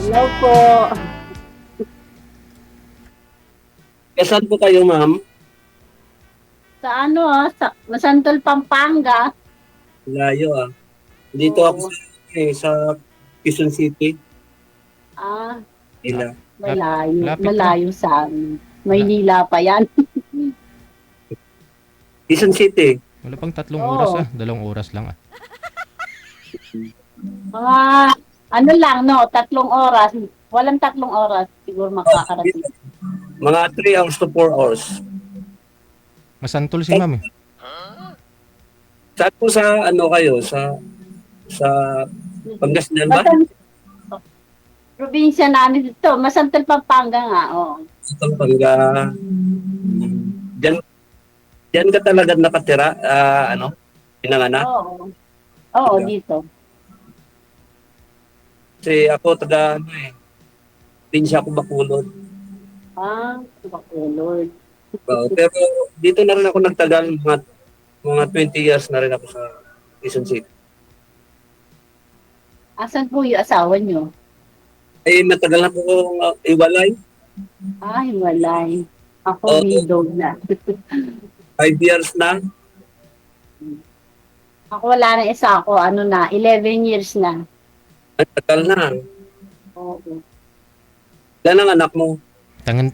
Hello po. Saan po kayo, ma'am? Sa ano, sa Masantol, Pampanga. Layo ah. Dito ako Oo. sa Quezon City. Ah, Ila. malayo. Lapit lang. Malayo sa amin. Wala, Maynila pa yan. Quezon City. wala pang 3 oras Oo. 2 oras lang Mga, ano lang, no, 3 oras. Walang 3 oras. Siguro Oh, dito, makakarating. mga 3 hours to 4 hours. Masantol si Saan, ma'am eh. saan po sa ano kayo? Sa Pangasinan ba? Masan, probinsya namin dito. Masantol, Pampanga nga. Oo. Sa Pampanga. Diyan, diyan ka talaga nakatira? Ano? Pinanganak? Oo. Oo, Talaga. dito. Kasi ako taga ano eh. Pinsya ko Bacolod. Bacolod. Pero dito na rin ako nagtagal. Mga 20 years na rin ako sa Quezon City. Asan po yung asawa nyo? Eh, matagal na po akong iwalay. Hiwalay. Ako, Oo, widow na. 5 years na. Ako wala na isa ako, ano na, 11 years na. Ang tagal na. Oo. Ilan ang anak mo?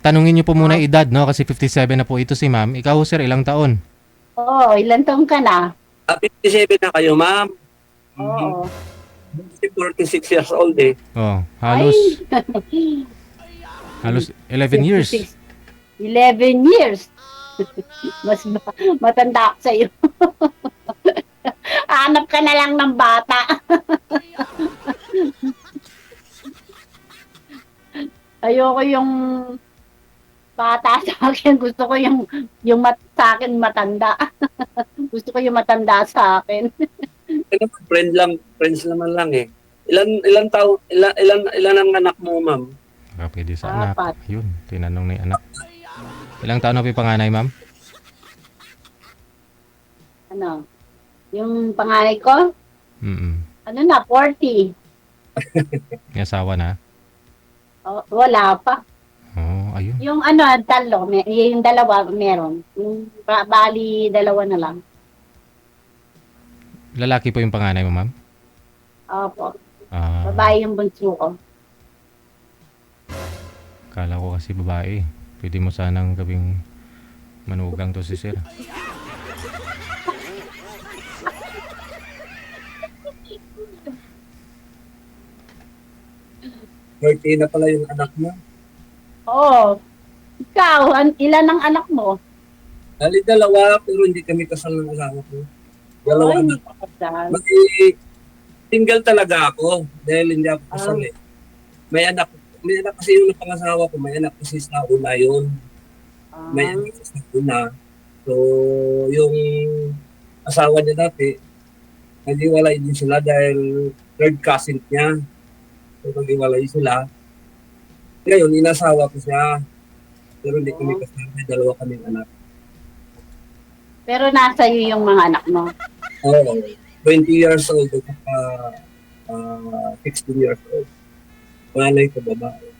Tanungin niyo po muna Ah, yung edad, no? Kasi 57 na po ito si ma'am. Ikaw, sir, ilang taon? ilan taong ka na? 57 na kayo, ma'am. Mhm. Oo. 46 years old eh. Oh, Ay, halos 11 years. 56. 11 years. Mas matanda ako sa'yo. Hanap ka na lang ng bata. Ayoko yung bata sa akin. Gusto ko sa akin matanda. Gusto ko yung matanda sa akin. Ano, friends naman lang eh. Ilan ang anak mo, ma'am? Baka pwede sa anak. Apat. Yun, tinanong na yung anak. Ilang taon na po yung panganay, ma'am? Ano? Yung panganay ko, Mm. ano na, 40. May asawa na? Wala pa. Oh, ayun. Yung ano, yung dalawa meron. Yung bali, dalawa na lang. Lalaki po yung panganay mo, ma'am? Opo. Ah, Babae yung bunso ko. kala ko kasi babae. Pwede mo sanang gawing manugang to si sir. Birthday na pala yung anak mo. Oo. Ikaw, ilan ang anak mo? Dali dalawa, pero hindi kami kasal ng asawa ko. Dalawa Hindi anak. pa kasal. Single talaga ako dahil hindi ako kasal Ah, eh. May anak, may anak kasi yung pangasawa ko, may anak kasi sa una yun. May ah, anak sa una. So, yung asawa niya dati, naghiwalay din sila dahil third cousin niya. So, naghiwalay sila. Ngayon, inasawa ko siya. Pero hindi kami oo. kasal. May dalawa kaming anak. Pero nasa iyo yung mga anak mo. Oo. 20 years old at saka 16 years old. Malay ko babae.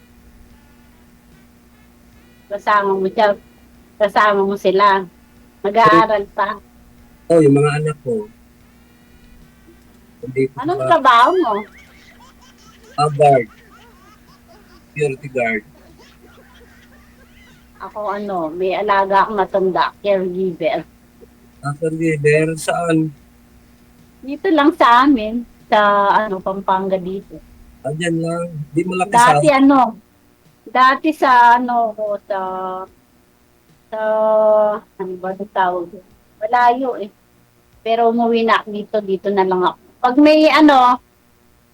Kasama mo siya. Kasama mo sila. Mag-aaral pa. Oh, yung mga anak ko. Hindi ko Anong sa trabaho mo? guard, security guard. Ako may alaga akong matanda, caregiver. After leader, saan? Dito lang sa amin, sa Pampanga dito. Andyan lang. Di malaki sa Dati dati sa ko sa ano ba ang tawag? Malayo eh. Pero umuwi na ako dito na lang ako. Pag may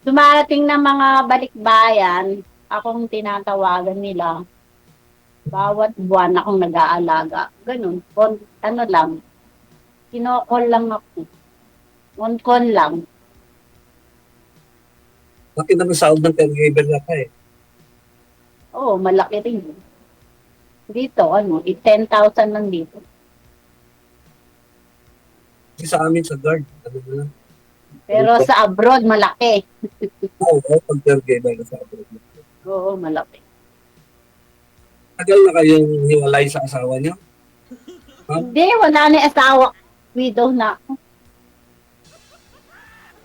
dumarating na mga balikbayan, akong tinatawagan nila. Bawat buwan akong nag-aalaga. Ganun. Ano lang, kinokol lang ako. On-call lang. laki naman sahod ng caregiver na ka eh. Oo, malaki rin. Dito, 10,000 lang dito. Kasi sa amin sa guard, ano na lang. Pero sa abroad, malaki. Oo, pag caregiver na sa abroad. Oo, malaki. Tagal na kayong hiwalay sa asawa niyo? Ha? Hindi, wala na yung asawa. Widow na ako.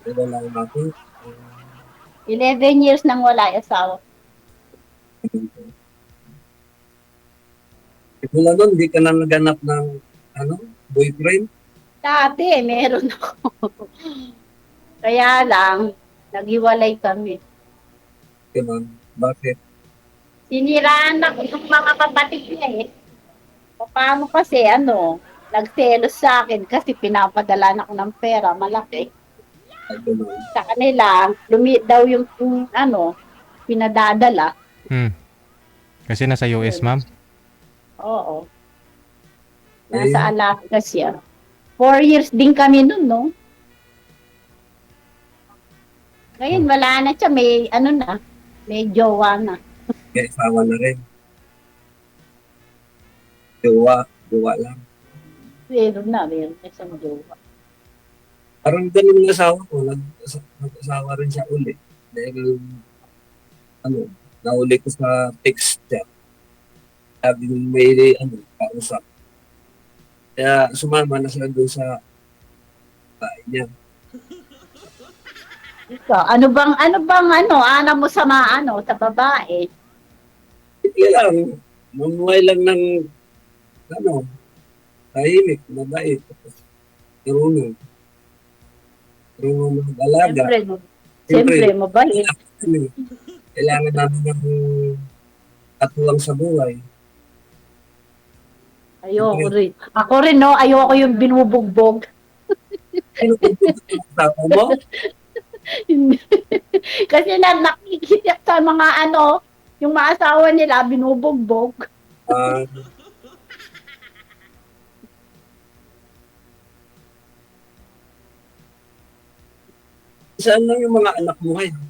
Wala na natin. 11 years nang wala yung asawa. Mula nun, di ka na naganap ng boyfriend? Dati, meron ako. Kaya lang, naghiwalay kami. Ganun. Bakit? Siniraan ako ng mga kapatid niya eh. Paano kasi, nagselos sa akin kasi pinapadala na ako ng pera, malaki. Ay, ganun. Sa kanila, daw yung, pinadadala. Hmm. Kasi nasa US, ma'am. Oo. Eh, Nasa Alaska siya. 4 years din kami nun, no? Ngayon, wala na siya. May jowa na. may asawa na rin. Jowa lang. Meron na siyang jowa. Parang ganun yung asawa ko. Nag-asawa rin siya uli. Dahil, nauli ko sa text siya. Sabi nung may, kausap. Kaya sumama na siya doon sa bahay niya. Ikaw, ano mo sa sa babae? Hindi lang. Mamuhay lang ng, tahimik, mabait. Marunong. Marunong mag-alaga. Siyempre, mabait. Kailangan namin ng katuwang sa buhay. Ayoko rin. Ako rin, no? Ayoko yung binubugbog. Ano kung asawa mo? Kasi nakikita sa mga yung mga asawa nila, binubugbog. Ah, saan lang yung mga anak mo ngayon?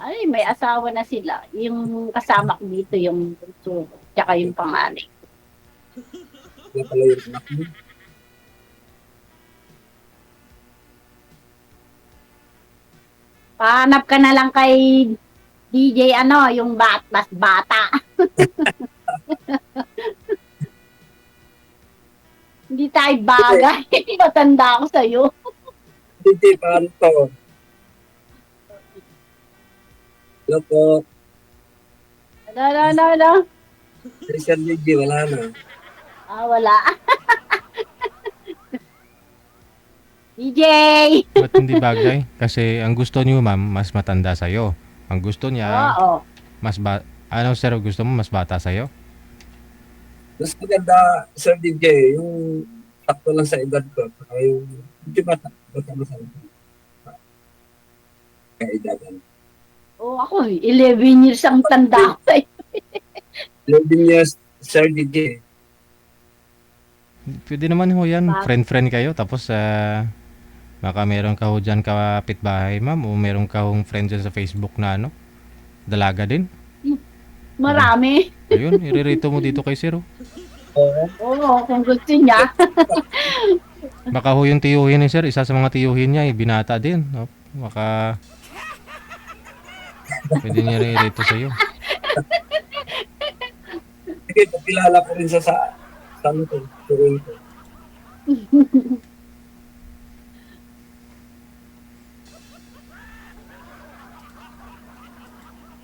Ay, may asawa na sila. Yung kasama ko dito, yung bunso, tsaka yung panganay. Nga pala yung anak mo. Pahanap ka na lang kay DJ, yung mas bata. Hindi tayo bagay. Matanda ako sa'yo. Hindi, paano to? Hello po. Ano? Christian DJ, wala na. Wala. DJ! Ba't hindi bagay? Kasi ang gusto niyo, ma'am, mas matanda sa'yo. Ang gusto niya, Oo. ano, sir, gusto mo mas bata sa'yo? Mas maganda, Sir DJ, yung sakto lang sa edad ko. Saka yung, hindi bata mo sa kaedadan. Ako, 11 years ang tanda ko sa'yo. 11 years, Sir DJ. Pwede naman ho yan. Bakit? Friend-friend kayo. Tapos, baka meron ka ho dyan kapitbahay, ma'am. O meron ka hong friend dyan sa Facebook na dalaga din. Marami. Ayun, iririto mo dito kay sir. Oo. Oo, kung gusto niya. Baka ho yung tiyuhin ni sir. Isa sa mga tiyuhin niya, binata din. O, baka pwede niya iririto sa'yo. Sige, pakilala ko rin siya sa turuin ko.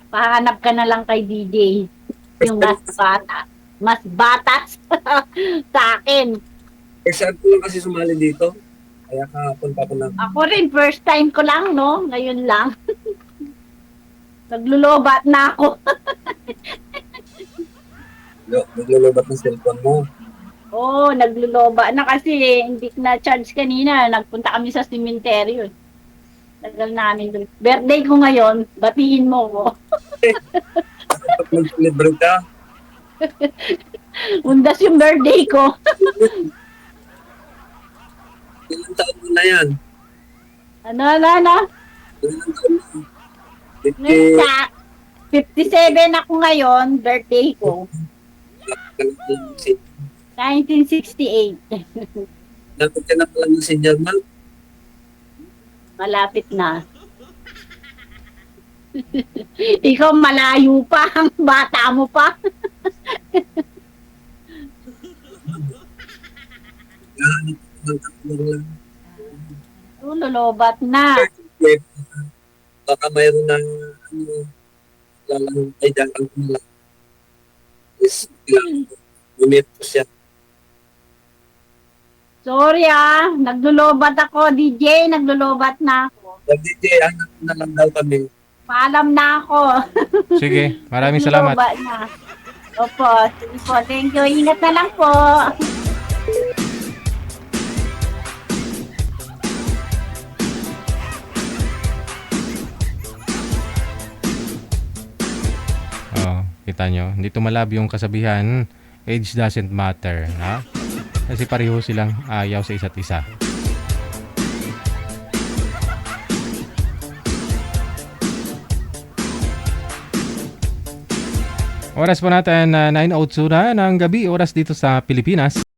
Pahanap ka na lang kay DJ. Yung mas bata. Mas bata sa akin. Kasi ko lang kasi sumali dito. Kaya kahapon pa ko na. Ako rin, first time ko lang, no? Ngayon lang. Naglulobat na ako. Naglulubat ng cellphone mo. Oo, nagluloba na kasi hindi na charge kanina. Nagpunta kami sa sementeryo. Tagal namin doon. Birthday ko ngayon, batiin mo ko. Kapag mag-libre ka, Undas yung birthday ko. ilang taon mo na yan? Ano? Ilang taon na? Ngayon sa 57 ako ngayon, birthday ko. 1968. Dapat ka na pala ng senior man. Malapit na. Ikaw malayo pa, ang bata mo pa. Nahanap ko ng katulong lang. Lolobat na. Web, baka mayroon na lalang ay dalang ko lang. Is, kailangan ko. Gumit ko siya. Sorry naglulubat ako, DJ, naglulubat na ako. Pag DJ, anak na lang daw kami. Paalam na ako. Sige, maraming salamat. Naglulubat na. Opo, sige po, thank you. Ingat na lang po. Oh, kita nyo, hindi tumalab yung kasabihan, age doesn't matter, ha? Kasi pareho silang ayaw sa isa't isa. Oras po natin 9:02 na ng gabi, oras dito sa Pilipinas.